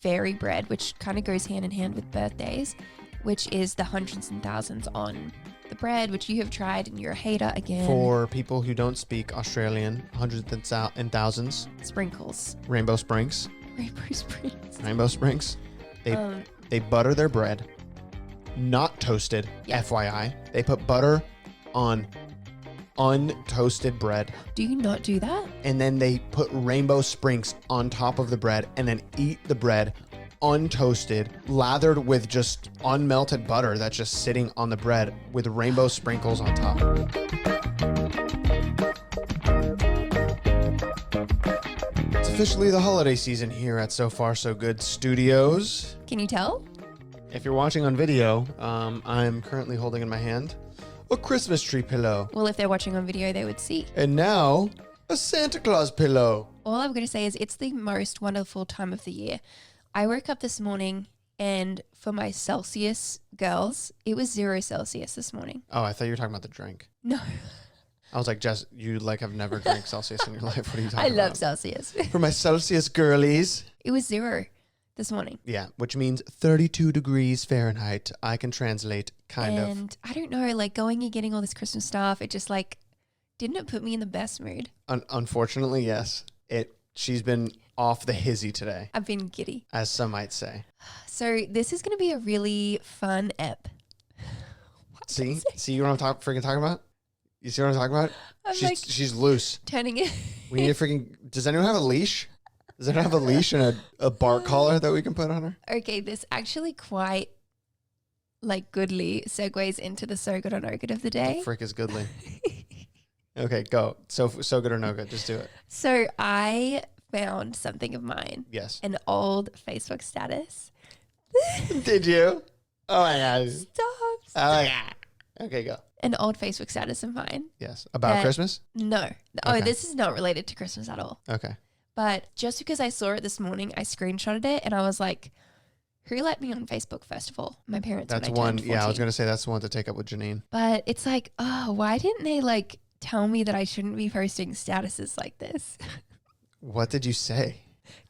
fairy bread, which kind of goes hand in hand with birthdays, which is the hundreds and thousands on the bread, which you have tried and you're a hater again. For people who don't speak Australian, hundreds and thousands. Sprinkles. Rainbow Springs. Rainbow Springs. They butter their bread, not toasted, FYI. They put butter on untoasted bread. Do you not do that? And then they put Rainbow Springs on top of the bread and then eat the bread untoasted, lathered with just unmelted butter that's just sitting on the bread with rainbow sprinkles on top. It's officially the holiday season here at So Far So Good Studios. Can you tell? If you're watching on video, I'm currently holding in my hand a Christmas tree pillow. Well, if they're watching on video, they would see. And now, a Santa Claus pillow. All I'm going to say is it's the most wonderful time of the year. I woke up this morning and for my Celsius girls, it was 0 Celsius this morning. Oh, I thought you were talking about the drink. No. I was like, Jess, you have never drank Celsius in your life. What are you talking about? I love Celsius. For my Celsius girlies. It was 0 this morning. Yeah, which means 32 degrees Fahrenheit. I can translate kind of. And I don't know, like going and getting all this Christmas stuff, it just didn't it put me in the best mood? Unfortunately, yes. She's been off the hizzy today. I've been giddy. As some might say. So this is going to be a really fun ep. See what I'm talking about? You see what I'm talking about? She's loose. Turning it. We need a does anyone have a leash? Does anyone have a leash and a bark collar that we can put on her? Okay, this actually quite goodly segues into the so good or no good of the day. The frick is goodly. Okay, go. So good or no good. Just do it. So I found something of mine. Yes. An old Facebook status. Did you? Oh my God. Stop. Oh my God. Okay, go. An old Facebook status of mine. Yes. About Christmas? No. Oh, Okay. this is not related to Christmas at all. Okay. But just because I saw it this morning, I screenshotted it and I was like, who let me on Facebook, first of all? My parents. That's when I one. turned Yeah, I was 14. going to say that's the one to take up with Janine. But it's like, oh, why didn't they tell me that I shouldn't be posting statuses like this? What did you say?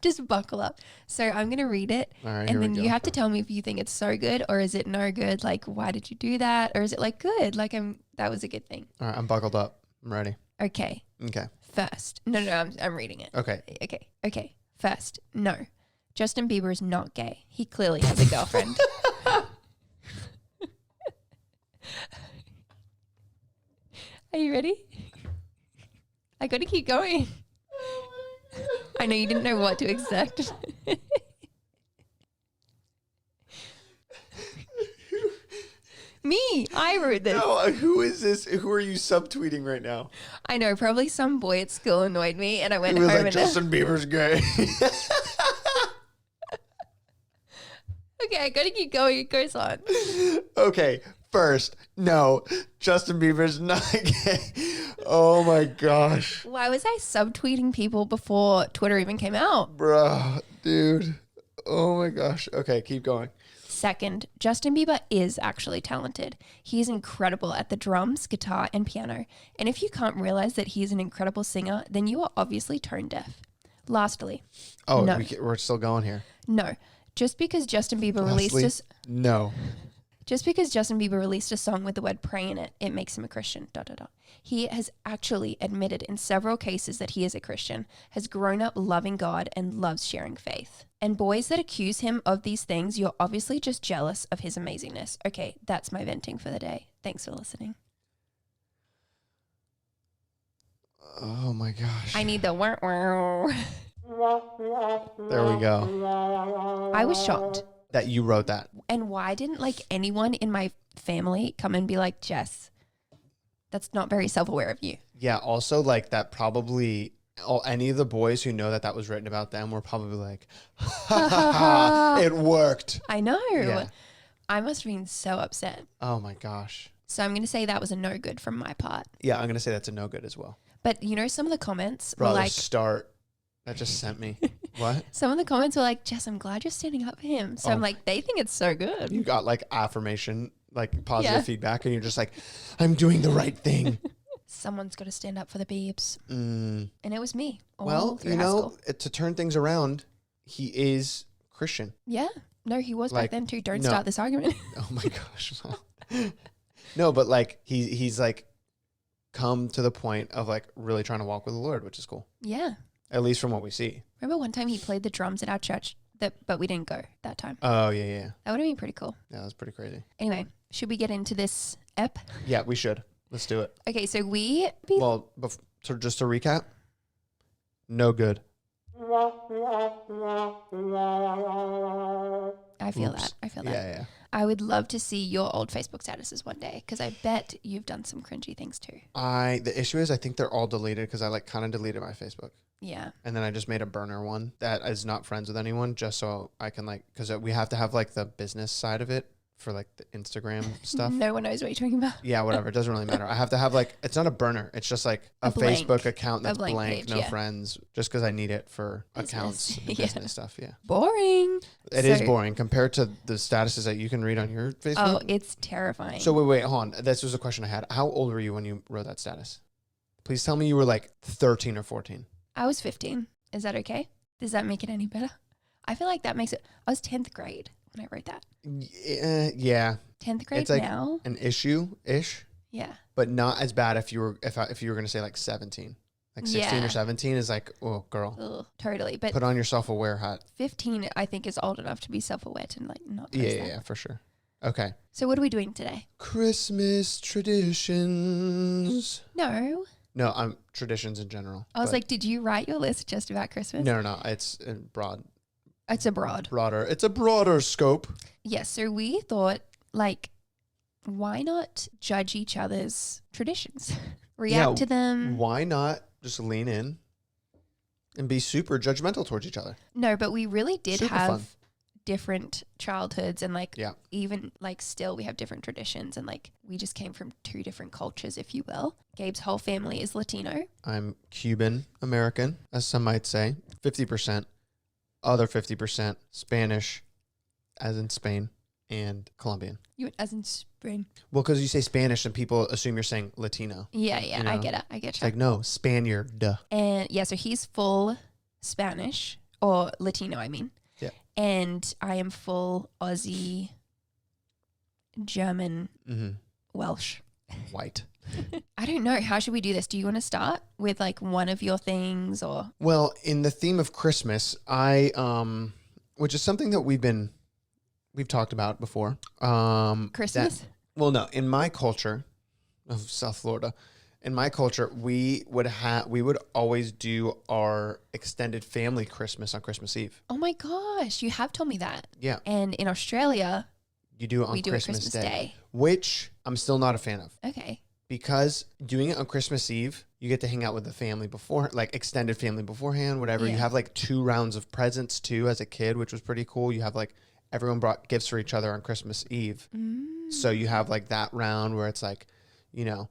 Just buckle up. So I'm going to read it. All right, and then you have to tell me if you think it's so good or is it no good? Why did you do that? Or is it good? That was a good thing. All right, I'm buckled up. I'm ready. Okay. Okay. First. No, I'm reading it. Okay. Okay. First. No. Justin Bieber is not gay. He clearly has a girlfriend. Are you ready? I got to keep going. I know you didn't know what to expect. Me, I wrote this. No, who is this? Who are you subtweeting right now? I know, probably some boy at school annoyed me and I went He was home like, and Justin Bieber's gay. okay, I gotta keep going. It goes on. Okay, first, no, Justin Bieber's not gay. Oh my gosh. Why was I subtweeting people before Twitter even came out? Bruh, dude. Oh my gosh. Okay, keep going. Second, Justin Bieber is actually talented. He is incredible at the drums, guitar, and piano. And if you can't realize that he is an incredible singer, then you are obviously tone deaf. Lastly. Oh, no. We're still going here. No. Just because Justin Bieber released No. Just because Justin Bieber released a song with the word pray in it, it makes him a Christian, ... He has actually admitted in several cases that he is a Christian, has grown up loving God, and loves sharing faith. And boys that accuse him of these things, you're obviously just jealous of his amazingness. Okay, that's my venting for the day. Thanks for listening. Oh my gosh. I need the wah wah. There we go. I was shocked. That you wrote that. And why didn't anyone in my family come and be like, Jess, that's not very self-aware of you. Yeah, also that probably any of the boys who know that was written about them were probably like, ha ha ha, it worked. I know. Yeah. I must have been so upset. Oh my gosh. So I'm going to say that was a no good from my part. Yeah, I'm going to say that's a no good as well. But some of the comments Brother, were start. That just sent me. What? Some of the comments were like, Jess, I'm glad you're standing up for him. So I'm like, they think it's so good. You got affirmation, positive feedback, and you're just like, I'm doing the right thing. Someone's got to stand up for the Biebs. Mm. And it was me. Well, to turn things around, he is Christian. Yeah. No, he was Like, back then too. Don't no. start this argument. Oh my gosh. No, but like he's like come to the point of like really trying to walk with the Lord, which is cool. Yeah. At least from what we see. Remember one time he played the drums at our church, but we didn't go that time. Oh yeah. That would have been pretty cool. Yeah, that was pretty crazy. Anyway, should we get into this ep? Yeah, we should. Let's do it. Okay, so Well, so just to recap, no good. I feel Oops. that. I feel that. Yeah. I would love to see your old Facebook statuses one day because I bet you've done some cringy things too. The issue is I think they're all deleted because I like kind of deleted my Facebook. Yeah. And then I just made a burner one that is not friends with anyone just so I can like, because we have to have like the business side of it for like the Instagram stuff. No one knows what you're talking about. Yeah, whatever. It doesn't really matter. I have to have like, it's not a burner. It's just like a blank- Facebook account that's blank blank, page, no yeah. friends, just because I need it for Business. accounts, and Yeah. business stuff. Yeah. Boring. It is So- boring compared to the statuses that you can read on your Facebook. Oh, it's terrifying. So wait, hold on. This was a question I had. How old were you when you wrote that status? Please tell me you were like 13 or 14. I was 15. Is that okay? Does that make it any better? I feel like that makes it. I was 10th grade when I wrote that. Yeah, 10th grade It's like- now. an issue-ish, Yeah. but not as bad if you were going to say like 17. Like 16 Yeah. or 17 is like, oh, girl, Ugh, totally. But put on your self-aware hat. 15, I think, is old enough to be self-aware to like not post that. Yeah, for sure. Okay. So what are we doing today? Christmas traditions. No. No, I'm traditions in general. I was but like, did you write your list just about Christmas? no. It's broader. It's abroad. It's a broader scope. Yes. So we thought, like, why not judge each other's traditions? React to them. Why not just lean in and be super judgmental towards each other? No, but we really did Super have fun. different childhoods and like Yeah. even like still we have different traditions and like we just came from two different cultures, if you will. Gabe's whole family is Latino. I'm Cuban American, as some might say. 50%. Other 50% Spanish, as in Spain, and Colombian. You as in Spain. Well, because you say Spanish and people assume you're saying Latino. Yeah, You I know? get it. I get It's you. like, no, Spaniard. Duh. And yeah, so he's full Spanish or Latino, I mean. Yeah. And I am full Aussie, German, Mm-hmm. Welsh. White. I don't know. How should we do this? Do you want to start with like one of your things or? Well, in the theme of Christmas, which is something that we've talked about before. Christmas? No, in my culture of South Florida, we would always do our extended family Christmas on Christmas Eve. Oh my gosh, you have told me that. Yeah. And in Australia, You do it on we do it Christmas, Christmas Day. which I'm still not a fan of. Okay. Because doing it on Christmas Eve, you get to hang out with the family before, like extended family beforehand, whatever. You Yeah. have like 2 rounds of presents too as a kid, which was pretty cool. You have like everyone brought gifts for each other on Christmas Eve. So you have like that round where it's like, you know,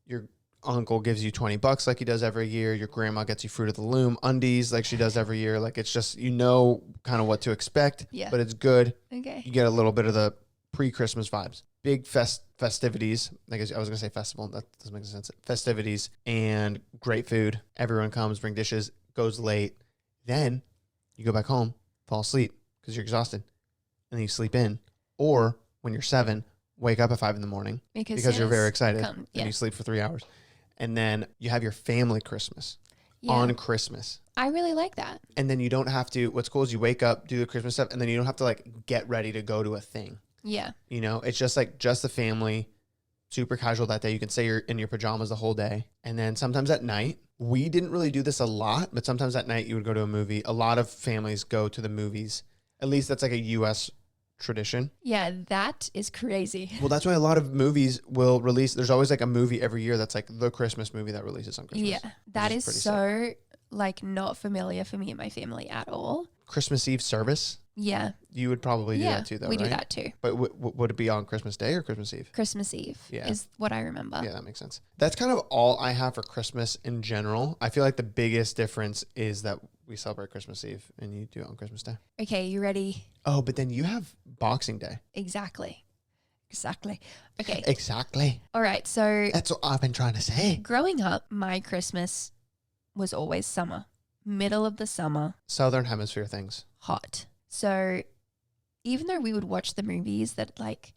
your uncle gives you $20 like he does every year. Your grandma gets you Fruit of the Loom undies like she does every year. Like it's just, you know, kind of what to expect, Yeah. but it's good. Okay. You get a little bit of the pre-Christmas vibes. Big festivities. I was going to say festival. That doesn't make sense. Festivities and great food. Everyone comes, bring dishes, goes late. Then you go back home, fall asleep because you're exhausted. And then you sleep in. Or when you're 7, wake up at 5 in the morning because you're very excited. come, yeah. And you sleep for 3 hours. And then you have your family Christmas Yeah. on Christmas. I really like that. And then you don't have to, what's cool is you wake up, do the Christmas stuff, and then you don't have to like get ready to go to a thing. Yeah. You know, it's just like just the family, super casual that day. You can say you're in your pajamas the whole day. And then sometimes at night, we didn't really do this a lot, but sometimes at night you would go to a movie. A lot of families go to the movies. At least that's like a U.S. tradition. Yeah, that is crazy. Well, that's why a lot of movies will release. There's always like a movie every year that's like the Christmas movie that releases on Christmas. Yeah. That is is pretty so like not familiar for me and my family at all. Christmas Eve service. Yeah. You would probably do Yeah. that too, though, We do right? that too. But would it be on Christmas Day or Christmas Eve? Christmas Eve Yeah. is what I remember. Yeah, that makes sense. That's kind of all I have for Christmas in general. I feel like the biggest difference is that we celebrate Christmas Eve and you do it on Christmas Day. Okay, you ready? Oh, but then you have Boxing Day. Exactly. Okay. Exactly. All right. So That's what I've been trying to say. growing up, my Christmas was always summer, middle of the summer, Southern Hemisphere things. hot. So even though we would watch the movies that like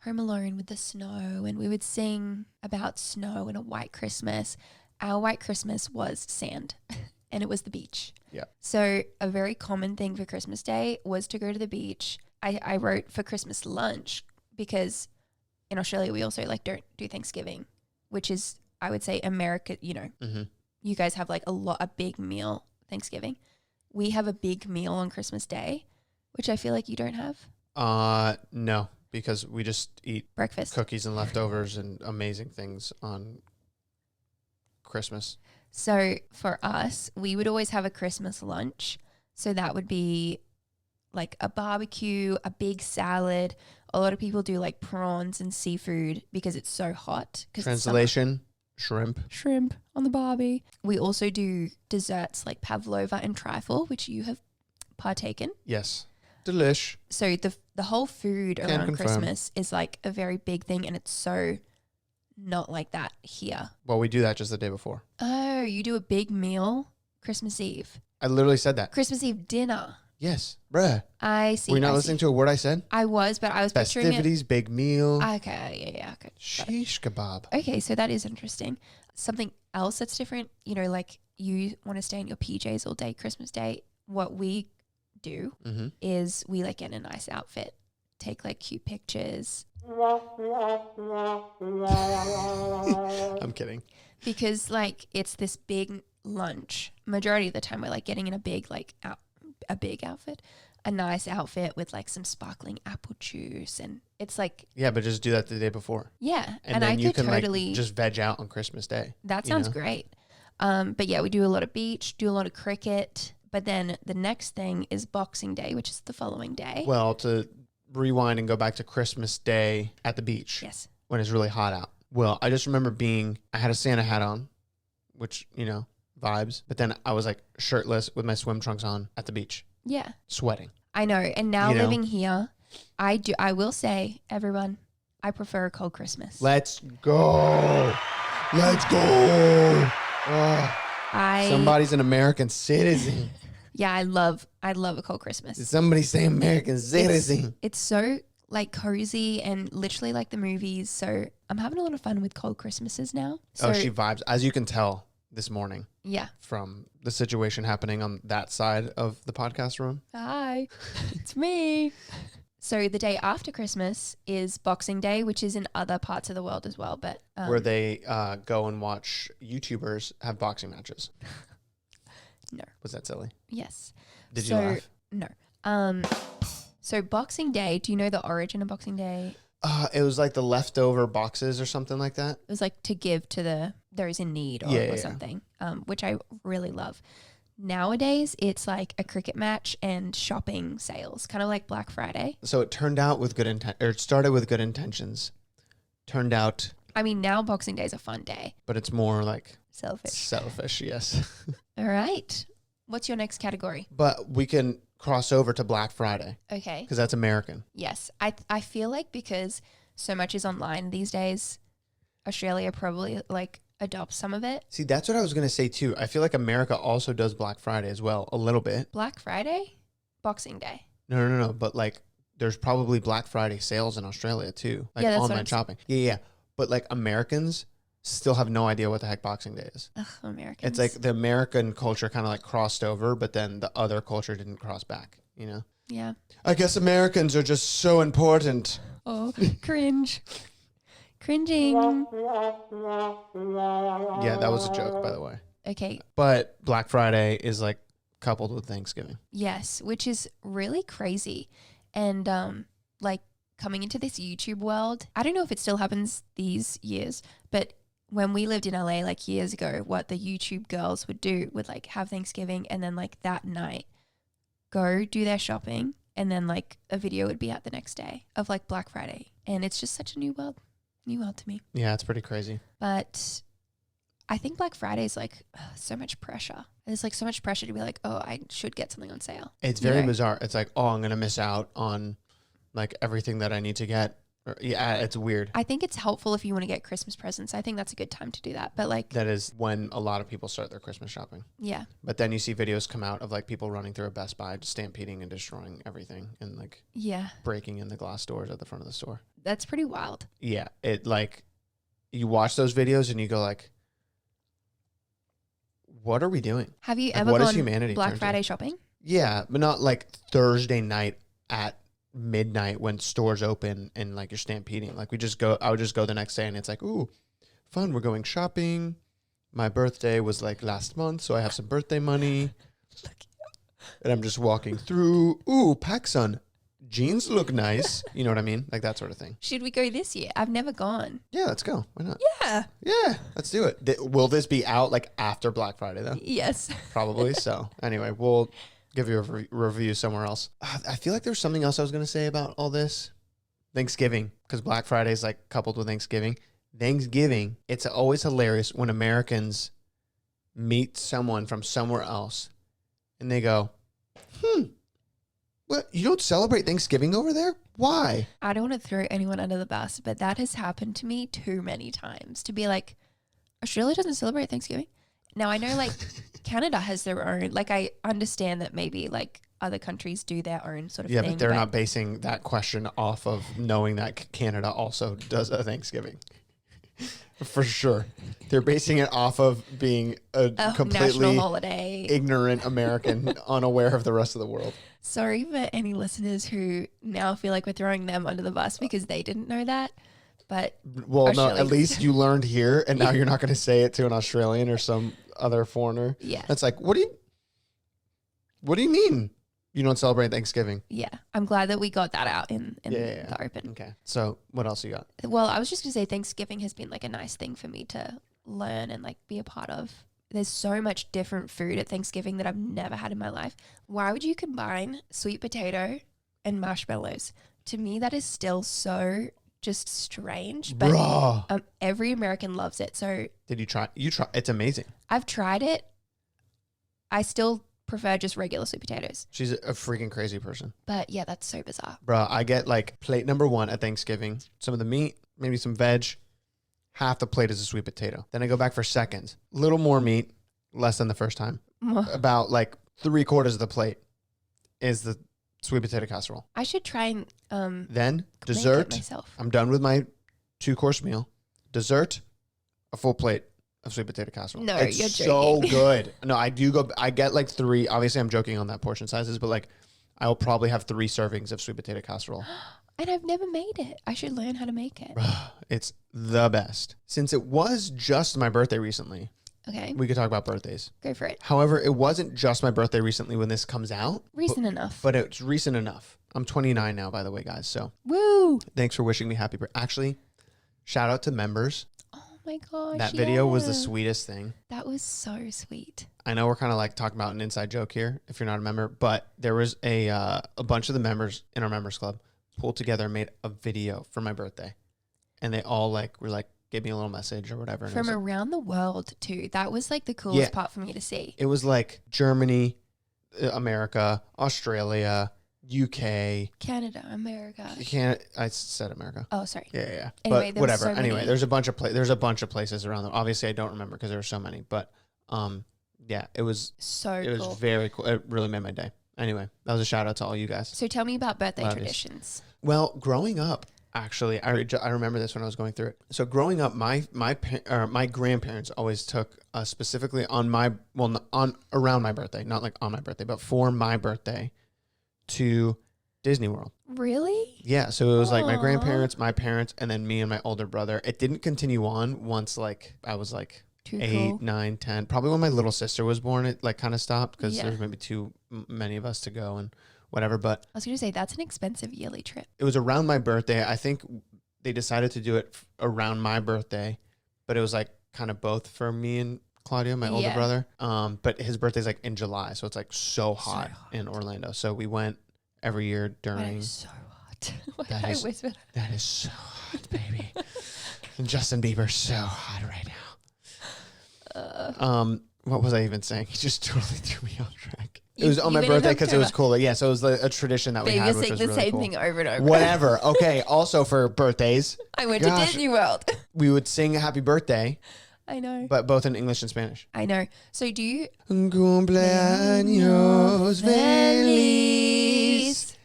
Home Alone with the snow and we would sing about snow and a white Christmas, our white Christmas was sand and it was the beach. Yeah. So a very common thing for Christmas Day was to go to the beach. I wrote for Christmas lunch because in Australia we also like don't do Thanksgiving, which is, I would say, America, you know, you guys have like a big meal Thanksgiving. We have a big meal on Christmas Day, which I feel like you don't have. No, because we just eat Breakfast. cookies and leftovers and amazing things on Christmas. So for us, we would always have a Christmas lunch. So that would be like a barbecue, a big salad. A lot of people do like prawns and seafood because it's so hot. Translation, shrimp. Shrimp on the barbie. We also do desserts like pavlova and trifle, which you have partaken. Yes. Delish. So the whole food Can around confirm. Christmas is like a very big thing, and it's so not like that here. Well, we do that just the day before. Oh, you do a big meal Christmas Eve. I literally said that. Christmas Eve dinner. Yes. Bruh. I see. Were you not listening to a word I said? I was, but I was picturing it. Festivities, big meal. Okay, yeah, okay. Sheesh kebab. Okay, so that is interesting. Something else that's different, you know, like you want to stay in your PJs all day Christmas Day. What we do is we like get a nice outfit, take like cute pictures. I'm kidding. Because like it's this big lunch. Majority of the time we're like getting in a big like a big outfit, a nice outfit with like some sparkling apple juice, and it's like, Yeah, but just do that the day before. yeah, And I then you could can totally like just veg out on Christmas Day. that you sounds know? great. But yeah, we do a lot of beach, do a lot of cricket, but then the next thing is Boxing Day, which is the following day. Well, to rewind and go back to Christmas Day at the beach. Yes. When it's really hot out. Well, I just remember I had a Santa hat on, which, you know, vibes. But then I was like shirtless with my swim trunks on at the beach, Yeah. sweating. I know. And now You know? living here, I will say, everyone, I prefer a cold Christmas. Let's go. Let's go. Oh, somebody's an American citizen. Yeah, I love a cold Christmas. Did somebody say American citizen? It's so like cozy and literally like the movies. So I'm having a lot of fun with cold Christmases now. So, Oh, she vibes. As you can tell this morning yeah. from the situation happening on that side of the podcast room. Hi, it's me. So the day after Christmas is Boxing Day, which is in other parts of the world as well. But Where they go and watch YouTubers have boxing matches. No. Was that silly? Yes. Did you laugh? No. So Boxing Day, do you know the origin of Boxing Day? It was like the leftover boxes or something like that. It was like to give to those in need or something, which I really love. Nowadays, it's like a cricket match and shopping sales, kind of like Black Friday. So it turned out with it started with good intentions. Turned out. I mean, now Boxing Day is a fun day. But it's more like Selfish, yes. All right. What's your next category? But we can cross over to Black Friday. Okay. Because that's American. Yes. I feel like because so much is online these days, Australia probably like adopts some of it. See, that's what I was going to say too. I feel like America also does Black Friday as well, a little bit. Black Friday? Boxing Day. No. But like there's probably Black Friday sales in Australia too. Like that's online shopping. Yeah. But like Americans still have no idea what the heck Boxing Day is. Ugh, Americans. It's like the American culture kind of like crossed over, but then the other culture didn't cross back, you know? Yeah. I guess Americans are just so important. Oh, cringe. Cringing. Yeah, that was a joke, by the way. Okay. But Black Friday is like coupled with Thanksgiving. Yes, which is really crazy. And like coming into this YouTube world, I don't know if it still happens these years, but when we lived in LA like years ago, what the YouTube girls would do would like have Thanksgiving and then like that night go do their shopping, and then like a video would be out the next day of like Black Friday. And it's just such a new world to me. Yeah, it's pretty crazy. But I think Black Friday is like so much pressure. There's like so much pressure to be like, oh, I should get something on sale. It's very bizarre. It's like, oh, I'm going to miss out on like everything that I need to get Yeah, it's weird. I think it's helpful if you want to get Christmas presents. I think that's a good time to do that. But like, That is when a lot of people start their Christmas shopping. yeah. But then you see videos come out of like people running through a Best Buy, stampeding and destroying everything and like breaking in the glass doors at the front of the store. That's pretty wild. Yeah. It like, you watch those videos and you go like, what are we doing? Have you Like, ever what is gone humanity Black turned to? Friday shopping? Yeah, but not like Thursday night at midnight when stores open and like you're stampeding. Like I would just go the next day and it's like, ooh, fun. We're going shopping. My birthday was like last month, so I have some birthday money. And I'm just walking through. Ooh, PacSun. Jeans look nice. You know what I mean? Like that sort of thing. Should we go this year? I've never gone. Yeah, let's go. Why not? Yeah. Yeah, let's do it. Will this be out like after Black Friday though? Yes. Probably. So anyway, we'll give you a review somewhere else. I feel like there's something else I was going to say about all this. Thanksgiving, because Black Friday is like coupled with Thanksgiving. Thanksgiving, it's always hilarious when Americans meet someone from somewhere else and they go, what, you don't celebrate Thanksgiving over there? Why? I don't want to throw anyone under the bus, but that has happened to me too many times to be like, Australia doesn't celebrate Thanksgiving. Now I know like Canada has their own, like I understand that maybe like other countries do their own sort of thing. Yeah, but they're not basing that question off of knowing that Canada also does a Thanksgiving. For sure. They're basing it off of being a completely national holiday. Ignorant American, unaware of the rest of the world. Sorry for any listeners who now feel like we're throwing them under the bus because they didn't know that. But well, no, at least you learned here, and now you're not going to say it to an Australian or some other foreigner. Yeah. That's like, what do you mean you don't celebrate Thanksgiving? Yeah. I'm glad that we got that out in the open. Okay. So what else you got? Well, I was just going to say Thanksgiving has been like a nice thing for me to learn and like be a part of. There's so much different food at Thanksgiving that I've never had in my life. Why would you combine sweet potato and marshmallows? To me, that is still so just strange. But every American loves it. So did you try? It's amazing. I've tried it. I still prefer just regular sweet potatoes. She's a freaking crazy person. But yeah, that's so bizarre. Bro, I get like plate number 1 at Thanksgiving. Some of the meat, maybe some veg. Half the plate is a sweet potato. Then I go back for seconds. Little more meat, less than the first time. About like 3/4 of the plate is the sweet potato casserole. I should try and then dessert. Myself. I'm done with my 2-course meal. Dessert, a full plate of sweet potato casserole. No, it's you're so joking. good. No, I do go. I get like 3. Obviously, I'm joking on that portion sizes, but like I'll probably have 3 servings of sweet potato casserole. And I've never made it. I should learn how to make it. It's the best. Since it was just my birthday recently, okay, we could talk about birthdays. Go for it. However, it wasn't just my birthday recently when this comes out. Recent enough. But it's recent enough. I'm 29 now, by the way, guys. So woo! Thanks for wishing me happy birthday. Actually, shout out to members. Oh my gosh. That video was the sweetest thing. That was so sweet. I know we're kind of like talking about an inside joke here if you're not a member, but there was a bunch of the members in our members club pulled together and made a video for my birthday. And they all like were like, gave me a little message or whatever. And From around the world too. That was like the coolest part for me to see. It was like Germany, America, Australia, UK, Canada, America. I said America. Oh, sorry. Yeah. Anyway, but whatever. So anyway, there's a bunch of places around them. Obviously, I don't remember because there were so many. But yeah, it was so cool. It was very cool. It really made my day. Anyway, that was a shout out to all you guys. So tell me about birthday traditions. Well, growing up, actually, I remember this when I was going through it. So growing up, my grandparents always took specifically around my birthday, not like on my birthday, but for my birthday, to Disney World. Really? Yeah. So it was like my grandparents, my parents, and then me and my older brother. It didn't continue on once like I was like 8, 9, 10. Probably when my little sister was born, it like kind of stopped because there was maybe too many of us to go and whatever. But I was going to say that's an expensive yearly trip. It was around my birthday. I think they decided to do it around my birthday, but it was like kind of both for me and Claudio, my older brother. But his birthday's like in July, so it's like so hot in Orlando. So we went every year during. That is so hot. That is so hot, baby. And Justin Bieber's so hot right now. What was I even saying? He just totally threw me off track. It was on my birthday because it was cool. Yeah, so it was a tradition that we had, which was the really same cool. thing over and over. Whatever. Okay. Also for birthdays, I went to Disney World. We would sing Happy Birthday. I know. But both in English and Spanish. I know. So do you? Cumpleaños feliz.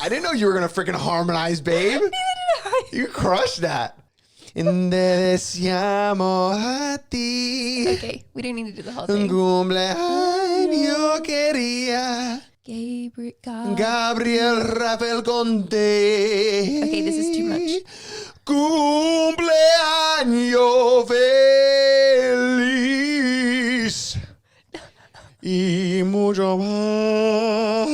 I didn't know you were going to freaking harmonize, babe. Neither did I. You crushed that. And te deseamos a ti. Okay, we don't need to do the whole thing. Cumpleaños quería Gabriel Rafael Conte. Okay, this is too much. Cumpleaños feliz. Y mucho más.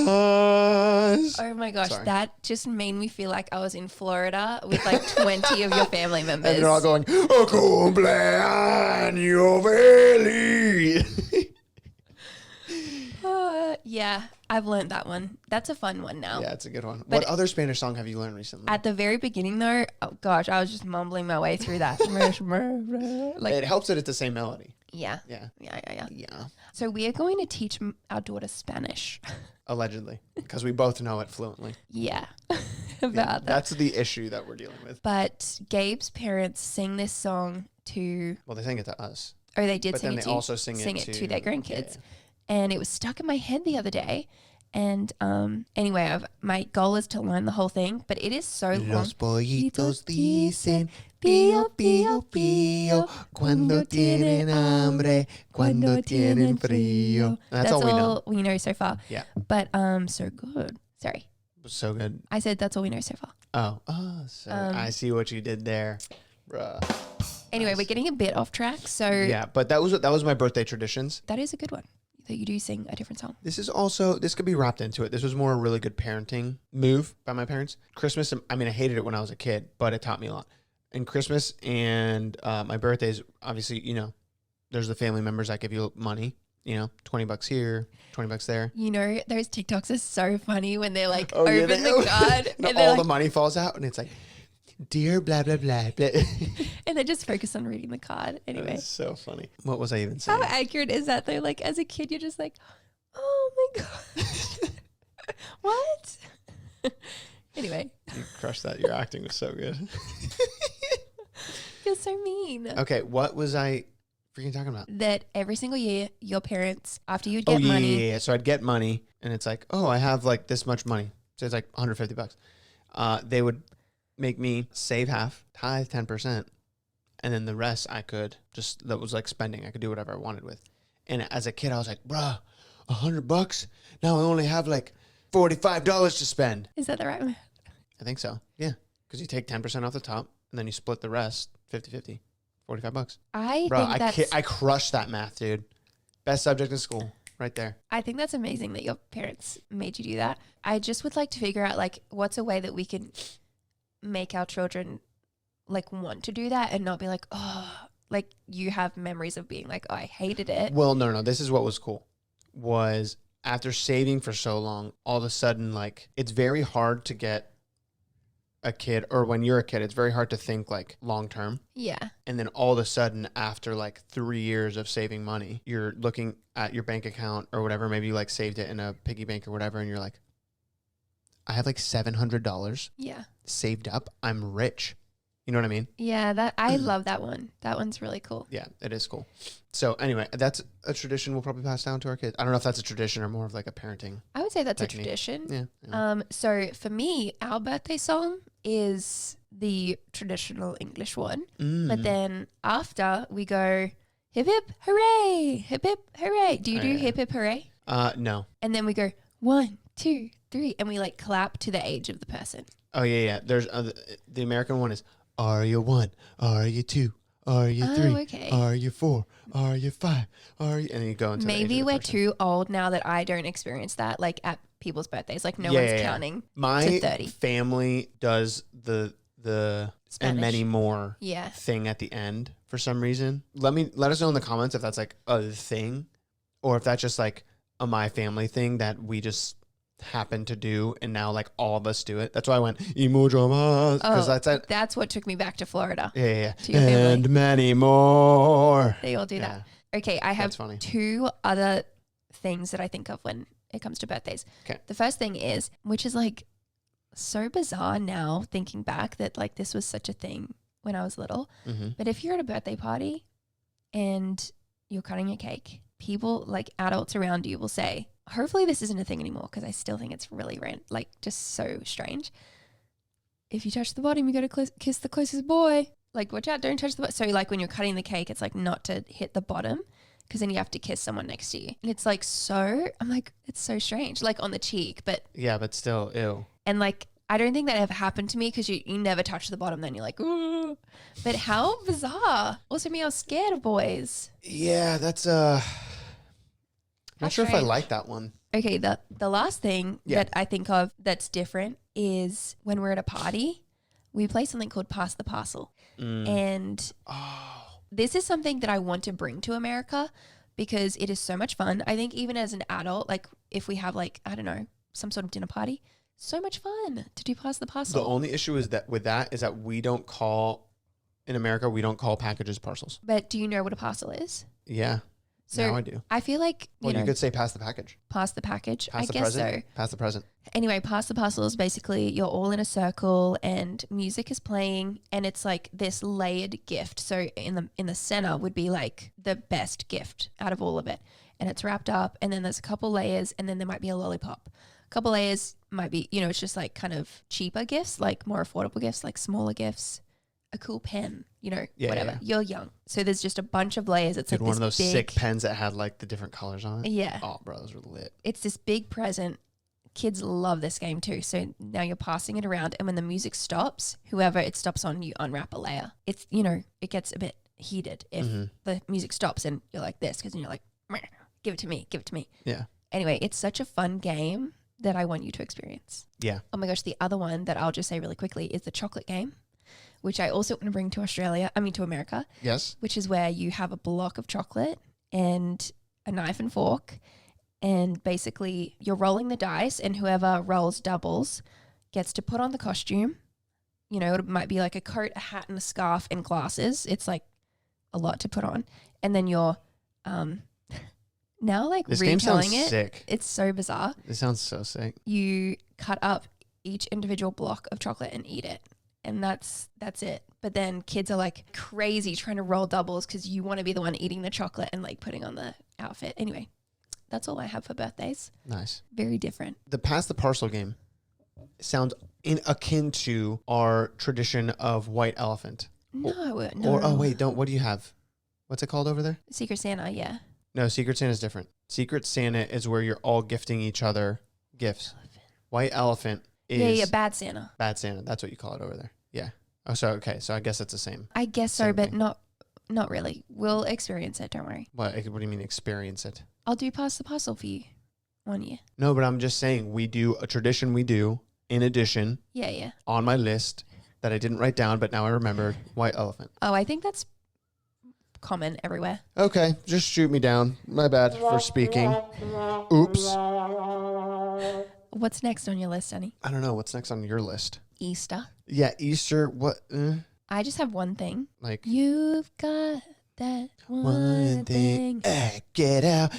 Oh my gosh, Sorry. that just made me feel like I was in Florida with like 20 of your family members. And they're all going, cumpleaños feliz. Yeah, I've learned that one. That's a fun one now. Yeah, it's a good one. But what other Spanish song have you learned recently? At the very beginning though, oh gosh, I was just mumbling my way through that. Like, it helps that it's the same melody. Yeah. Yeah. So we are going to teach our daughter Spanish. Allegedly, because we both know it fluently. Yeah. That. That's the issue that we're dealing with. But Gabe's parents sing this song to... Well, they sang it to us. Oh, they did but sing then it they also sing it to their grandkids. Yeah. And it was stuck in my head the other day. And anyway, my goal is to learn the whole thing, but it is so long. Los pollitos dicen pío, pío, pío, cuando tienen hambre, cuando tienen frío. That's all we know so far. Yeah. But so good. Sorry. So good. I said that's all we know so far. So I see what you did there, bruh. Anyway, we're getting a bit off track. So yeah, but that was my birthday traditions. That is a good one. That you do sing a different song. This could be wrapped into it. This was more a really good parenting move by my parents. Christmas, I mean, I hated it when I was a kid, but it taught me a lot. And Christmas and my birthdays, obviously, there's the family members that give you money, $20 here, $20 there. Those TikToks are so funny when they're like, open the card. And all the money falls out and it's like, dear blah, blah, blah, blah. And they just focus on reading the card. Anyway. That's so funny. What was I even saying? How accurate is that though? Like as a kid, you're just like, oh my gosh. What? Anyway. You crushed that. Your acting was so good. You're so mean. Okay. What was I freaking talking about? That every single year, your parents, after you'd get money. Yeah. So I'd get money and it's like, oh, I have like this much money. So it's like $150. They would make me save half, tithe 10%, and then the rest that was like spending. I could do whatever I wanted with. And as a kid, I was like, bruh, $100? Now I only have like $45 to spend. Is that the right one? I think so. Yeah. Because you take 10% off the top and then you split the rest 50-50. $45. I crushed that math, dude. Best subject in school. Right there. I think that's amazing that your parents made you do that. I just would like to figure out like what's a way that we can make our children like want to do that and not be like, oh, like you have memories of being like, oh, I hated it. Well, no. This is what was cool. Was after saving for so long, all of a sudden, like it's very hard to get a kid, or when you're a kid, it's very hard to think like long term. Yeah. And then all of a sudden, after like 3 years of saving money, you're looking at your bank account or whatever. Maybe you like saved it in a piggy bank or whatever, and you're like, I have like $700 saved up. I'm rich. You know what I mean? Yeah, I love that one. That one's really cool. Yeah, it is cool. So anyway, that's a tradition we'll probably pass down to our kids. I don't know if that's a tradition or more of like a parenting. I would say that's technique. A tradition. Yeah. So for me, our birthday song is the traditional English one. But then after we go hip hip hooray, hip hip hooray. Do you do hip hip hooray? No. And then we go 1, 2, 3, and we like clap to the age of the person. Oh yeah. There's the American one is, are you 1? Are you 2? Are you 3? Okay. Are you 4? Are you 5? Are you? And then you go into maybe we're too old now that I don't experience that like at people's birthdays. Like no one's counting. My to 30. family does the Spanish. And many more thing at the end for some reason. Let us know in the comments if that's like a thing, or if that's just like a my family thing that we just happen to do, and now like all of us do it. That's why I went because that's what took me back to Florida. Yeah. To your family. And many more. They all do that. Okay, I have 2 other things that I think of when it comes to birthdays. Okay. The first thing is, which is like so bizarre now thinking back that like this was such a thing when I was little. But if you're at a birthday party and you're cutting a cake, people like adults around you will say, hopefully this isn't a thing anymore because I still think it's really like just so strange. If you touch the bottom, you got to kiss the closest boy. Like, watch out, don't touch the bottom. So like when you're cutting the cake, it's like not to hit the bottom because then you have to kiss someone next to you. And it's like I'm like, it's so strange, like on the cheek. But yeah, but still, ew. And like, I don't think that ever happened to me because you never touch the bottom. Then you're like, ooh. But how bizarre. Also me, I was scared of boys. Yeah, that's not sure if I like that one. Okay, the last thing that I think of that's different is when we're at a party, we play something called Pass the Parcel. And this is something that I want to bring to America because it is so much fun. I think even as an adult, like if we have like, I don't know, some sort of dinner party, so much fun to do Pass the Parcel. The only issue is that with that is that in America, we don't call packages parcels. But do you know what a parcel is? Yeah. So now I do. I feel like, you could say pass the package. Pass the package. Pass the guess present. so. Pass the present. Anyway, Pass the Parcel is basically you're all in a circle and music is playing and it's like this layered gift. So in the center would be like the best gift out of all of it. And it's wrapped up and then there's a couple layers and then there might be a lollipop. A couple layers might be, it's just like kind of cheaper gifts, like more affordable gifts, like smaller gifts. A cool pen, whatever. Yeah. You're young. So there's just a bunch of layers. It's like one this of those big, sick pens that had like the different colors on it. Yeah. Oh, bro, those were lit. It's this big present. Kids love this game too. So now you're passing it around and when the music stops, whoever it stops on, you unwrap a layer. It's, it gets a bit heated if the music stops and you're like this because you're like, give it to me. Yeah. Anyway, it's such a fun game that I want you to experience. Yeah. Oh my gosh, the other one that I'll just say really quickly is the chocolate game, which I also want to bring to to America. Yes. Which is where you have a block of chocolate and a knife and fork. And basically you're rolling the dice and whoever rolls doubles gets to put on the costume. It might be like a coat, a hat and a scarf and glasses. It's like a lot to put on. And then you're now like this retelling game sounds it. Sick. It's so bizarre. This sounds so sick. You cut up each individual block of chocolate and eat it. And that's it. But then kids are like crazy trying to roll doubles because you want to be the one eating the chocolate and like putting on the outfit. Anyway, that's all I have for birthdays. Nice. Very different. The Pass the Parcel game sounds akin to our tradition of White Elephant. No. What do you have? What's it called over there? Secret Santa, yeah. No, Secret Santa is different. Secret Santa is where you're all gifting each other gifts. White Elephant is... Yeah, Bad Santa. Bad Santa. That's what you call it over there. Yeah. Oh, so, okay. So I guess it's the same. I guess so, Same but thing. not really. We'll experience it, don't worry. What do you mean experience it? I'll do Pass the Parcel for you one year. No, but I'm just saying we do a tradition in addition Yeah. on my list that I didn't write down, but now I remembered. White Elephant. Oh, I think that's common everywhere. Okay, just shoot me down. My bad for speaking. Oops. What's next on your list, Annie? I don't know. What's next on your list? Easter. Yeah, Easter. What? I just have one thing. Like you've got that one thing. Get out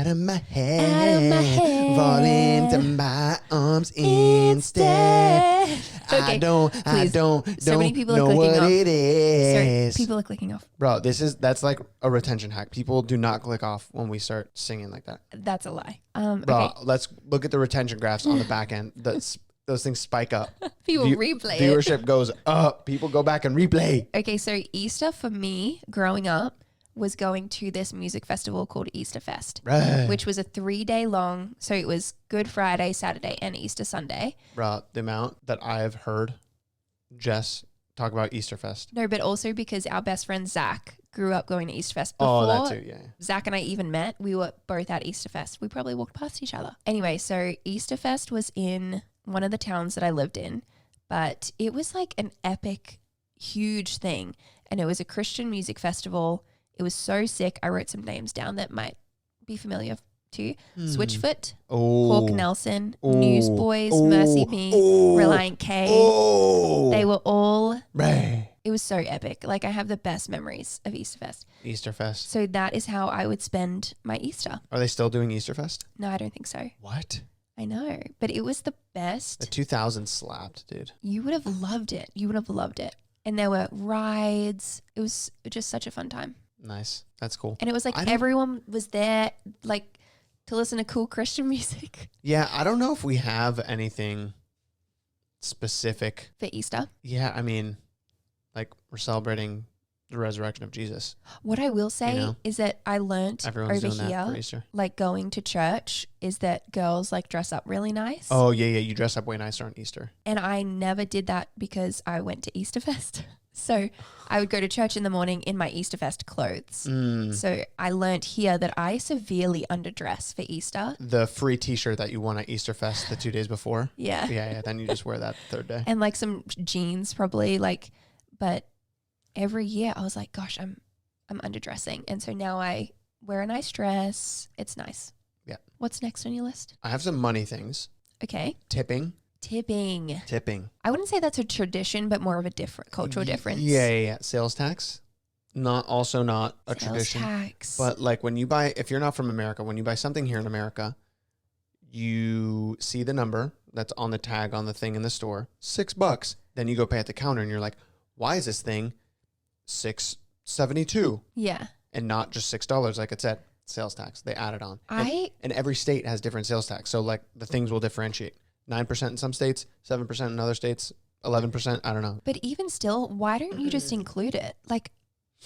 of my head. Fall into my arms instead. Okay, I don't so many people know are clicking what off. it is. Sorry, people are clicking off. Bro, that's like a retention hack. People do not click off when we start singing like that. That's a lie. Bro, Okay. let's look at the retention graphs on the back end. Those things spike up. People replay it. Viewership goes up. People go back and replay. Okay, so Easter for me growing up was going to this music festival called Easter Fest, Right. which was a 3-day long. So it was Good Friday, Saturday, and Easter Sunday. Bro, the amount that I have heard Jess talk about Easter Fest. No, but also because our best friend Zach grew up going to Easter Fest before. Oh, that too, yeah. Zach and I even met. We were both at Easter Fest. We probably walked past each other. Anyway, so Easter Fest was in one of the towns that I lived in, but it was like an epic, huge thing. And it was a Christian music festival. It was so sick. I wrote some names down that might be familiar to you. Switchfoot, Hawk Nelson, Newsboys, Mercy Me, Reliant K. They were all It was so epic. Like I have the best memories of Easterfest. Easterfest. So that is how I would spend my Easter. Are they still doing Easterfest? No, I don't think so. What? I know, but it was the best. The 2000s slapped, dude. You would have loved it. You would have loved it. And there were rides. It was just such a fun time. Nice. That's cool. And it was like everyone was there like to listen to cool Christian music. Yeah, I don't know if we have anything specific For Easter. Yeah, I mean, like we're celebrating the resurrection of Jesus. What I will say is that I learnt Everyone's over doing that for here, Easter. like going to church, is that girls like dress up really nice. Oh, yeah. You dress up way nicer on Easter. And I never did that because I went to Easterfest. So I would go to church in the morning in my Easterfest clothes. So I learnt here that I severely underdress for Easter. The free t-shirt that you won at Easterfest the 2 days before. Yeah. Yeah. Then you just wear that the third day. And like some jeans probably but every year I was like, gosh, I'm underdressing. And so now I wear a nice dress. It's nice. Yeah. What's next on your list? I have some money things. Okay. Tipping. I wouldn't say that's a tradition, but more of a different cultural difference. Yeah. Sales tax. Not a tradition. Tax. But like if you're not from America, when you buy something here in America, you see the number that's on the tag on the thing in the store, $6. Then you go pay at the counter and you're like, why is this thing $6.72? Yeah. And not just $6 like it said. Sales tax. They add it on. And every state has different sales tax. So like the things will differentiate. 9% in some states, 7% in other states, 11%. I don't know. But even still, why don't you just include it? Like,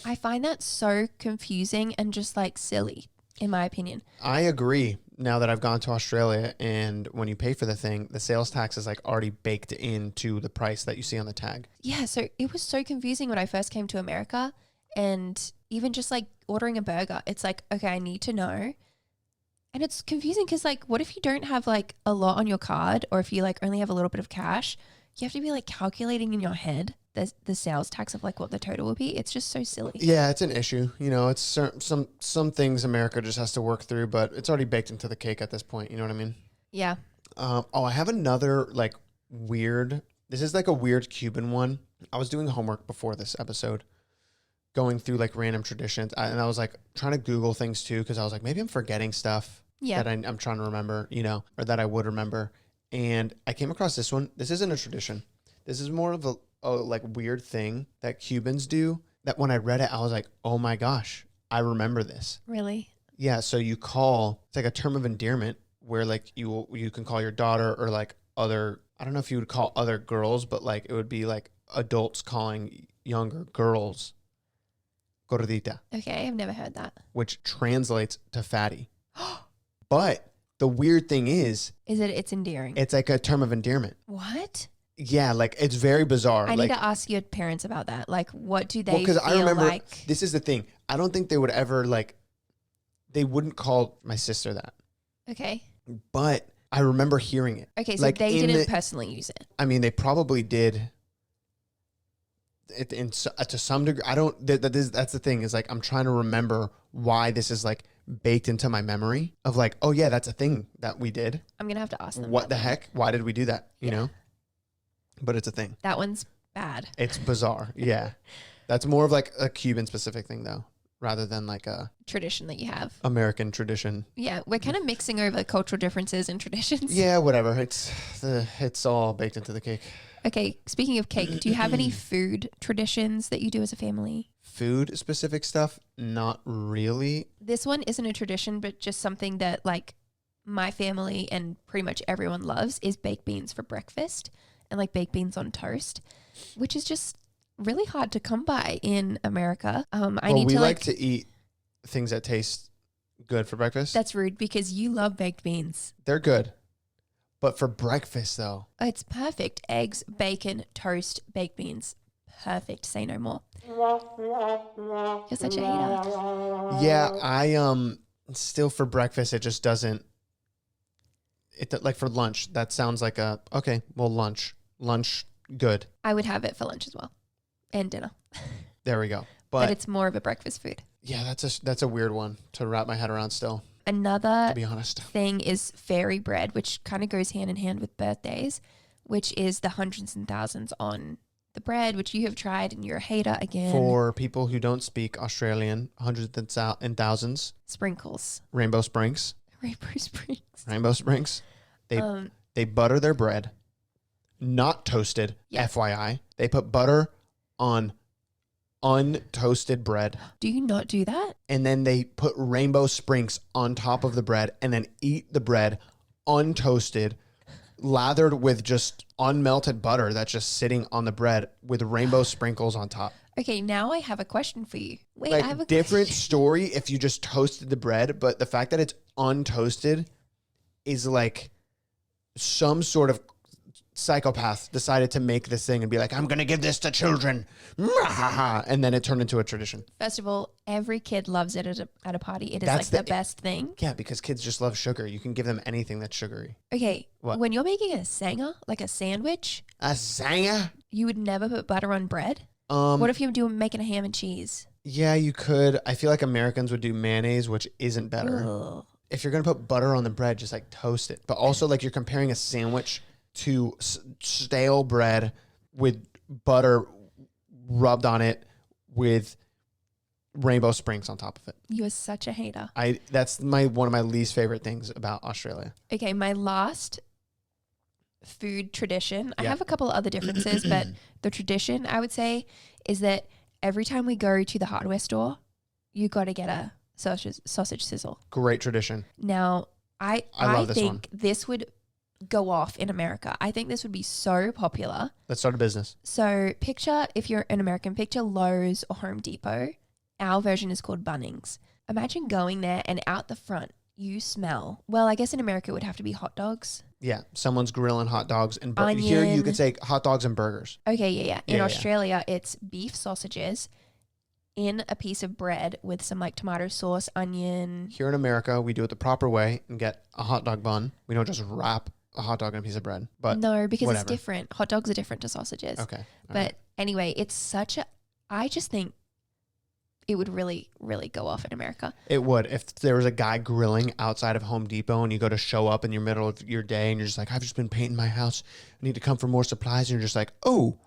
I find that so confusing and just like silly, in my opinion. I agree. Now that I've gone to Australia, and when you pay for the thing, the sales tax is like already baked into the price that you see on the tag. Yeah. So it was so confusing when I first came to America, and even just like ordering a burger, it's like, okay, I need to know. And it's confusing because like, what if you don't have like a lot on your card, or if you like only have a little bit of cash, you have to be like calculating in your head the sales tax of like what the total will be. It's just so silly. Yeah, it's an issue. You know, it's some things America just has to work through, but it's already baked into the cake at this point. You know what I mean? Yeah. I have another like this is like a weird Cuban one. I was doing homework before this episode, going through like random traditions. And I was like trying to Google things too, because I was like, maybe I'm forgetting stuff that I'm trying to remember, or that I would remember. And I came across this one. This isn't a tradition. This is more of a like weird thing that Cubans do, that when I read it, I was like, oh my gosh, I remember this. Really? Yeah. So it's like a term of endearment where like you can call your daughter, or like other, I don't know if you would call other girls, but like it would be like adults calling younger girls gordita. Okay. I've never heard that. Which translates to fatty. But the weird thing is that it's endearing. It's like a term of endearment. What? Yeah, like it's very bizarre. I need to ask your parents about that. Like, what do they because feel I remember, like? this is the thing. I don't think they would ever they wouldn't call my sister that. Okay. But I remember hearing it. Okay, so like they didn't personally use it. I mean, they probably did. To some degree, I don't. That's the thing, is like I'm trying to remember why this is like baked into my memory of like, oh yeah, that's a thing that we did. I'm gonna have to ask them. What the heck? Why did we do that? You know. But it's a thing. That one's bad. It's bizarre. Yeah, that's more of like a Cuban specific thing though, rather than like a tradition that you have. American tradition. Yeah, we're kind of mixing over cultural differences and traditions. Yeah, whatever. It's all baked into the cake. Okay, speaking of cake, do you have any food traditions that you do as a family? Food specific stuff? Not really. This one isn't a tradition, but just something that like my family and pretty much everyone loves is baked beans for breakfast, and like baked beans on toast, which is just really hard to come by in America. We like to eat things that taste good for breakfast. That's rude because you love baked beans. They're good. But for breakfast, though, it's perfect. Eggs, bacon, toast, baked beans. Perfect. Say no more. You're such a hater. Yeah, still for breakfast, it just doesn't. Like for lunch, that sounds like lunch, good. I would have it for lunch as well, and dinner. There we go. But it's more of a breakfast food. Yeah, that's a weird one to wrap my head around still. Another to be honest thing is fairy bread, which kind of goes hand in hand with birthdays, which is the hundreds and thousands on the bread, which you have tried and you're a hater again. For people who don't speak Australian, hundreds and thousands. Sprinkles. Rainbow Springs. Rainbow Springs. They butter their bread, not toasted, FYI. They put butter on untoasted bread. Do you not do that? And then they put Rainbow Springs on top of the bread and then eat the bread untoasted, lathered with just unmelted butter that's just sitting on the bread with rainbow sprinkles on top. Okay, now I have a question for you. Wait, like, I have a different story if you just toasted the bread, but the fact that it's untoasted is like some sort of psychopath decided to make this thing and be like, I'm going to give this to children. And then it turned into a tradition. First of all, every kid loves it at a party. It is the best thing. Yeah, because kids just love sugar. You can give them anything that's sugary. Okay, what? When you're making a sanger, like a sandwich. A sanger? You would never put butter on bread? What if you were making a ham and cheese? Yeah, you could. I feel like Americans would do mayonnaise, which isn't better. Ugh. If you're going to put butter on the bread, just like toast it. But also like you're comparing a sandwich to stale bread with butter rubbed on it with Rainbow Springs on top of it. You are such a hater. That's one of my least favorite things about Australia. Okay, my last food tradition. I have a couple of other differences, but the tradition I would say is that every time we go to the hardware store, you got to get a sausage sizzle. Great tradition. Now, I love think this would go off in America. I think this would be so popular. Let's start a business. So picture, if you're an American, picture Lowe's or Home Depot. Our version is called Bunnings. Imagine going there and out the front, you smell, well, I guess in America it would have to be hot dogs. Yeah, someone's grilling hot dogs and burgers. Here you could say hot dogs and burgers. Okay, yeah. In Australia, it's beef sausages in a piece of bread with some like tomato sauce, onion. Here in America, we do it the proper way and get a hot dog bun. We don't just wrap a hot dog in a piece of bread. But no, because whatever. It's different. Hot dogs are different to sausages. Okay. But anyway, it's such a, I just think it would really, really go off in America. It would. If there was a guy grilling outside of Home Depot and you go to show up in your middle of your day and you're just like, I've just been painting my house. I need to come for more supplies. And you're just like, oh,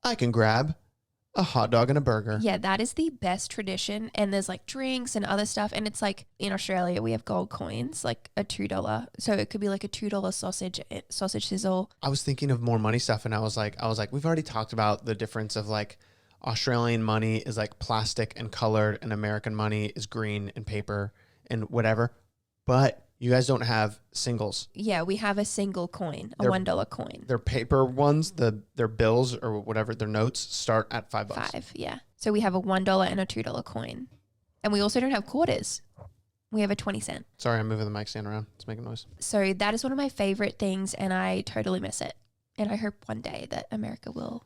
I can grab a hot dog and a burger. Yeah, that is the best tradition. And there's like drinks and other stuff. And it's like in Australia, we have gold coins, like a $2. So it could be like a $2 sausage sizzle. I was thinking of more money stuff. And I was like, we've already talked about the difference of like Australian money is like plastic and colored and American money is green and paper and whatever. But you guys don't have singles. Yeah, we have a single coin, a $1 coin. Their paper ones, their bills or whatever, their notes start at $5. $5, yeah. So we have a $1 and a $2 coin. And we also don't have quarters. We have a 20 cent. Sorry, I'm moving the mic stand around. It's making noise. So that is one of my favorite things and I totally miss it. And I hope one day that America will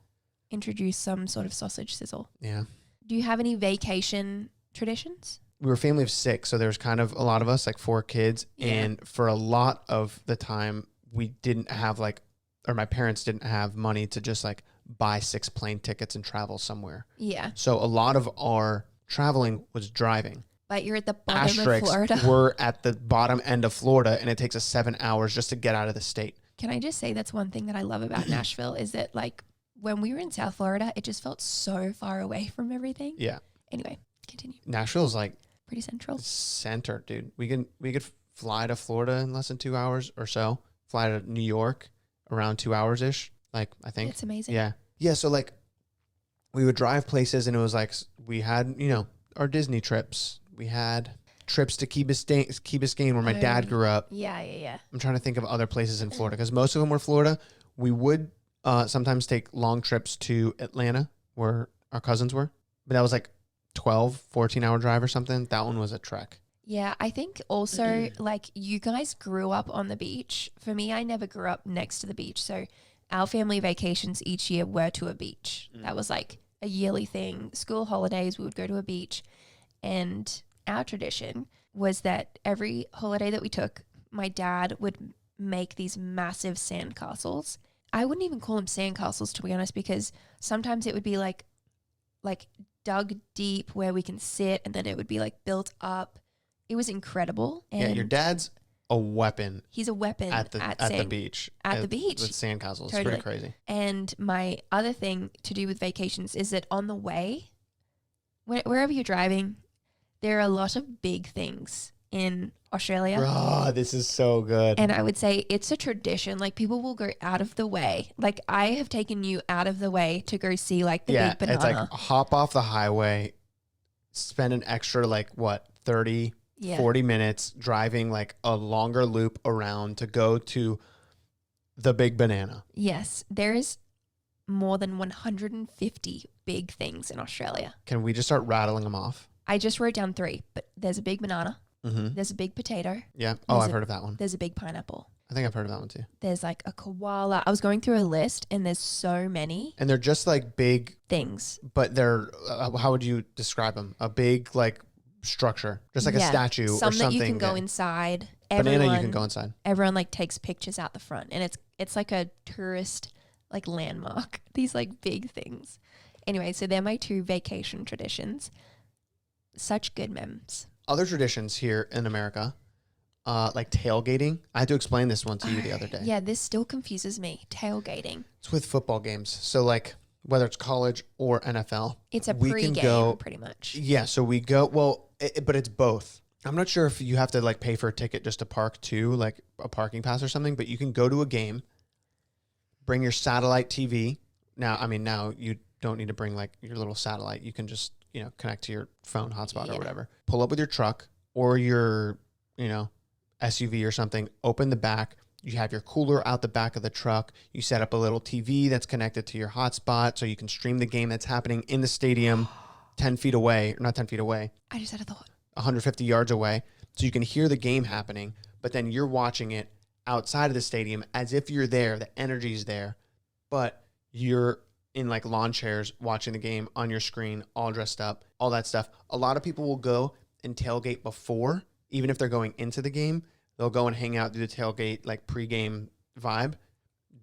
introduce some sort of sausage sizzle. Yeah. Do you have any vacation traditions? We were a family of 6, so there was kind of a lot of us, like 4 kids. Yeah. And for a lot of the time, we didn't have my parents didn't have money to just like buy 6 plane tickets and travel somewhere. Yeah. So a lot of our traveling was driving. But you're at the bottom of Florida. We're at the bottom end of Florida, and it takes us 7 hours just to get out of the state. Can I just say that's one thing that I love about Nashville is that like when we were in South Florida, it just felt so far away from everything. Yeah. Anyway, continue. Nashville's like pretty central. Center, dude. We could fly to Florida in less than 2 hours or so. Fly to New York around 2 hours ish. Like I think it's amazing. Yeah. Yeah. So like we would drive places, and it was like we had our Disney trips. We had trips to Key Biscayne where my dad grew up. Yeah. I'm trying to think of other places in Florida because most of them were Florida. We would sometimes take long trips to Atlanta where our cousins were, but that was like 14-hour drive or something. That one was a trek. Yeah, I think also like you guys grew up on the beach. For me, I never grew up next to the beach. So our family vacations each year were to a beach. That was like a yearly thing. School holidays, we would go to a beach. And our tradition was that every holiday that we took, my dad would make these massive sandcastles. I wouldn't even call them sandcastles, to be honest, because sometimes it would be like dug deep where we can sit, and then it would be like built up. It was incredible. And yeah, your dad's a weapon He's a weapon at the beach. At the beach. With sandcastles. Totally. It's pretty crazy. And my other thing to do with vacations is that on the way, wherever you're driving, there are a lot of big things in Australia. Oh, this is so good. And I would say it's a tradition. Like, people will go out of the way. Like, I have taken you out of the way to go see like the big banana. It's like hop off the highway, spend an extra 30, 40 minutes driving like a longer loop around to go to the big banana. Yes, there is more than 150 big things in Australia. Can we just start rattling them off? I just wrote down 3, but there's a big banana. Mm-hmm. There's a big potato. Yeah. Oh, I've heard of that one. There's a big pineapple. I think I've heard of that one too. There's like a koala. I was going through a list and there's so many. And they're just like big things. But they're, how would you describe them? A big structure, just like a statue or something. Some that you can go inside. Banana you can go inside. Everyone takes pictures out the front, and it's like a tourist landmark. These big things. Anyway, so they're my 2 vacation traditions. Such good memes. Other traditions here in America, like tailgating. I had to explain this one to you the other day. Yeah, this still confuses me. Tailgating. It's with football games. So whether it's college or NFL, it's a pre-game pretty much. Yeah, so we go. Well, but it's both. I'm not sure if you have to pay for a ticket just to park too, like a parking pass or something. But you can go to a game, bring your satellite TV. Now you don't need to bring your little satellite. You can just connect to your phone hotspot or whatever. Pull up with your truck or your SUV or something. Open the back. You have your cooler out the back of the truck. You set up a little TV that's connected to your hotspot so you can stream the game that's happening in the stadium 10 feet away. Not 10 feet away. I just had a thought. 150 yards away. So you can hear the game happening, but then you're watching it outside of the stadium as if you're there. The energy's there, but you're in lawn chairs watching the game on your screen, all dressed up, all that stuff. A lot of people will go and tailgate before, even if they're going into the game. They'll go and hang out, do the tailgate, pre-game vibe.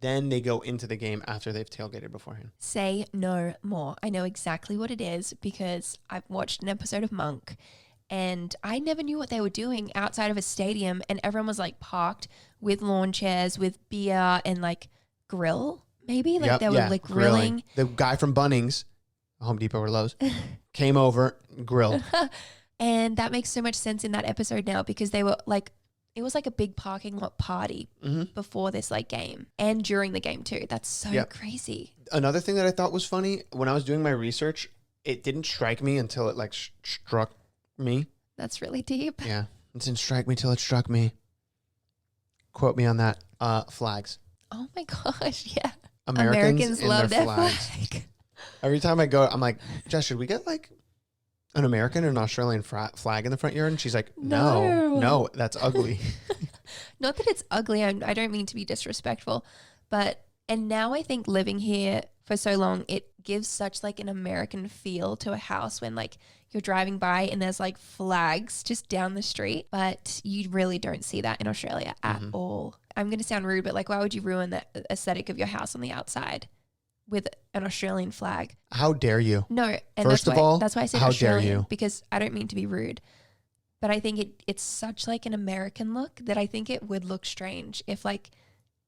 Then they go into the game after they've tailgated beforehand. Say no more. I know exactly what it is because I've watched an episode of Monk and I never knew what they were doing outside of a stadium, and everyone was parked with lawn chairs, with beer and grill, maybe? They were grilling. The guy from Bunnings, Home Depot or Lowe's, came over, grilled. And that makes so much sense in that episode now because they were it was a big parking lot party before this game and during the game too. That's so crazy. Another thing that I thought was funny when I was doing my research, it didn't strike me until it struck me. That's really deep. Yeah. It didn't strike me till it struck me. Quote me on that. Flags. Oh my gosh. Yeah. Americans love their flags. flag. Every time I go, I'm like, Jess, should we get an American and an Australian flag in the front yard? And she's like, no, that's ugly. Not that it's ugly. I don't mean to be disrespectful, and now I think living here for so long, it gives such an American feel to a house when you're driving by and there's flags just down the street, but you really don't see that in Australia at all. I'm going to sound rude, but why would you ruin the aesthetic of your house on the outside with an Australian flag? How dare you? No, and that's why I said how Australian, dare you? because I don't mean to be rude, but I think it's such an American look that I think it would look strange if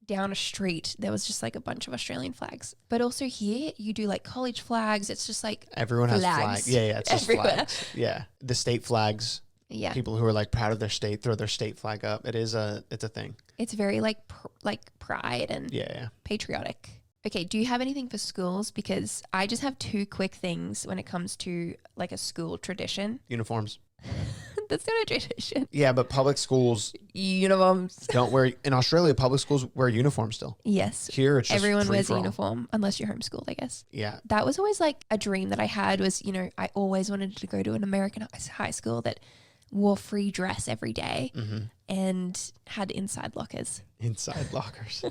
down a street there was just a bunch of Australian flags. But also here you do college flags. It's just everyone has flags. Yeah, it's just everywhere. Flags. Yeah, the state flags. Yeah, people who are proud of their state throw their state flag up. It's a thing. It's very pride and patriotic. Okay, do you have anything for schools? Because I just have 2 quick things when it comes to a school tradition. Uniforms. That's not a tradition. Yeah, but public schools uniforms don't wear. In Australia, public schools wear uniforms still. Yes. Here, it's just everyone wears a uniform unless you're homeschooled, I guess. Yeah. That was always a dream that I had was, I always wanted to go to an American high school that wore free dress every day and had inside lockers. Inside lockers.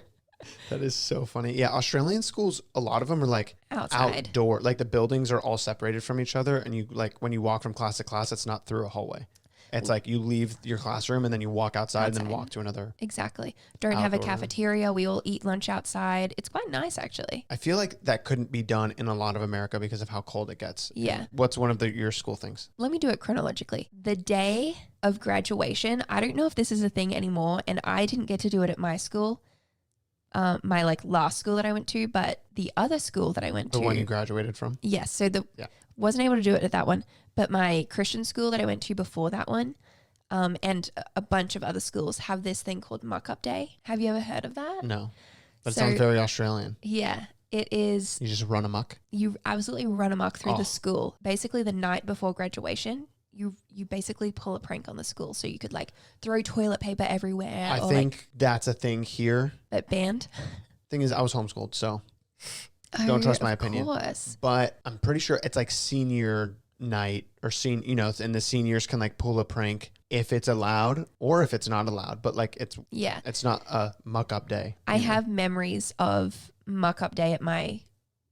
That is so funny. Yeah, Australian schools, a lot of them are outside. Outdoor. The buildings are all separated from each other, and you when you walk from class to class, it's not through a hallway. It's like you leave your classroom and then you walk outside and then Outside. walk to another. Exactly. Don't have a Outdoor room. cafeteria. We all eat lunch outside. It's quite nice, actually. I feel like that couldn't be done in a lot of America because of how cold it gets. Yeah. What's one of your school things? Let me do it chronologically. The day of graduation, I don't know if this is a thing anymore, and I didn't get to do it at my school, my like last school that I went to, but the other school that I went to. The one you graduated from? Yes. So wasn't able to do it at that one, but my Christian school that I went to before that one, and a bunch of other schools have this thing called Muck-Up Day. Have you ever heard of that? No. But So- it sounds very Australian. Yeah. It is, You just run amok. you absolutely run amok through Oh. the school. Basically, the night before graduation, you basically pull a prank on the school. So you could like throw toilet paper everywhere. I or think that's a thing here. like at band. Thing is, I was homeschooled, so don't trust my opinion. Of course. But I'm pretty sure it's like senior night or and the seniors can like pull a prank if it's allowed or if it's not allowed. But like Yeah. it's not a muck up day. I have memories of Muck-Up Day at my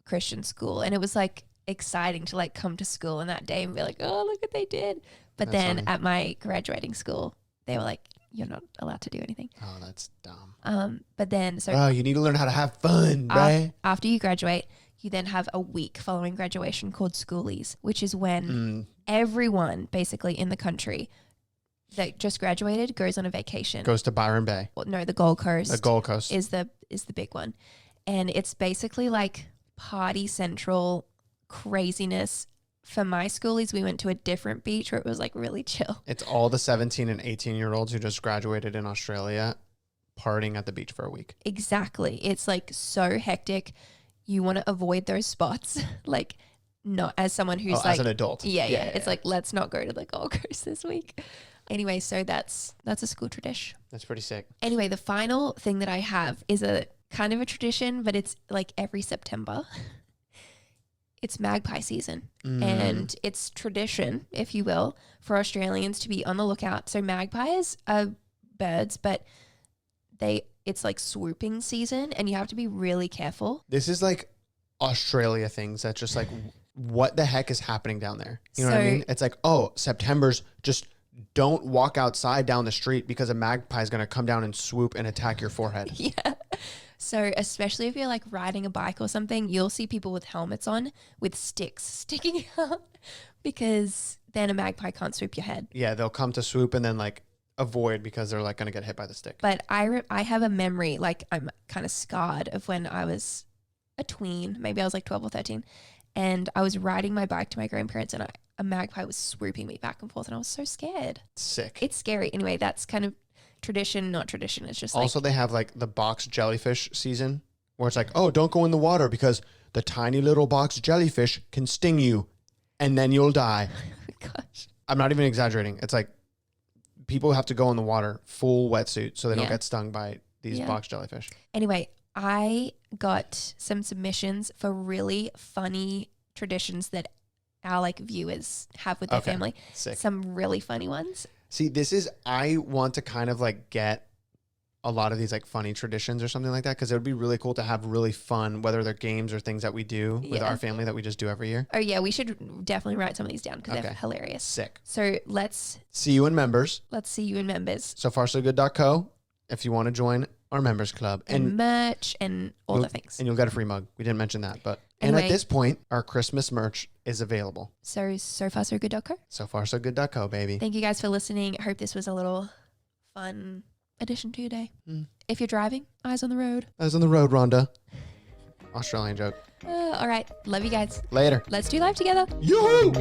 Christian school, and it was like exciting to like come to school on that day and be like, oh, look what they did. But That's then funny. at my graduating school, they were like, you're not allowed to do anything. Oh, that's dumb. But then, so Oh, you need to learn how to have fun, right? after you graduate, you then have a week following graduation called schoolies, which is when everyone basically in the country that just graduated goes on a vacation. Goes to Byron Bay, Well, no, the Gold Coast. the Gold Coast. is the big one, and it's basically like party central craziness. For my schoolies, we went to a different beach where it was like really chill. It's all the 17 and 18-year-olds who just graduated in Australia partying at the beach for a week. Exactly. It's like so hectic. You want to avoid those spots. Like, not as someone who's like as an adult. Yeah. It's like, let's not go to the Gold Coast this week. Anyway, so that's a school tradition. That's pretty sick. Anyway, the final thing that I have is a kind of a tradition, but it's like every September. It's Magpie season, and it's tradition, if you will, for Australians to be on the lookout. So magpies are birds, but it's like swooping season, and you have to be really careful. This is like Australia things that just like, what the heck is happening down there? You know what I So- mean? It's like, oh, September's just don't walk outside down the street because a magpie is going to come down and swoop and attack your forehead. Yeah. So especially if you're like riding a bike or something, you'll see people with helmets on with sticks sticking out because then a magpie can't swoop your head. Yeah, they'll come to swoop and then like avoid because they're like going to get hit by the stick. But I have a memory, like I'm kind of scarred, of when I was a tween, maybe I was like 12 or 13, and I was riding my bike to my grandparents, and a magpie was swooping me back and forth, and I was so scared. Sick. It's scary. Anyway, that's kind of tradition, not tradition. It's just like, Also, they have like the box jellyfish season where it's like, oh, don't go in the water because the tiny little box jellyfish can sting you and then you'll die. oh my gosh. I'm not even exaggerating. It's like people have to go in the water full wetsuit so they don't Yeah. get stung by these Yeah. box jellyfish. Anyway, I got some submissions for really funny traditions that our like viewers have with their Okay. family. Sick. Some really funny ones. See, I want to kind of like get a lot of these like funny traditions or something like that because it would be really cool to have really fun, whether they're games or things that we do with Yeah. our family that we just do every year. Oh yeah, we should definitely write some of these down because they're Okay. hilarious. Sick. So let's See you in members. see you in members SoFarSoGood.co if you want to join our members club. and merch and all the you'll- things. And you'll get a free mug. We didn't mention that, but and Anyway. at this point, our Christmas merch is available. So far so good.co. SoFarSoGood.co, baby. Thank you guys for listening. I hope this was a little fun addition to your day. If you're driving, eyes on the road. I was on the road, Rhonda. Australian joke. All right. Love you guys. Later. Let's do live together. Yoo-hoo!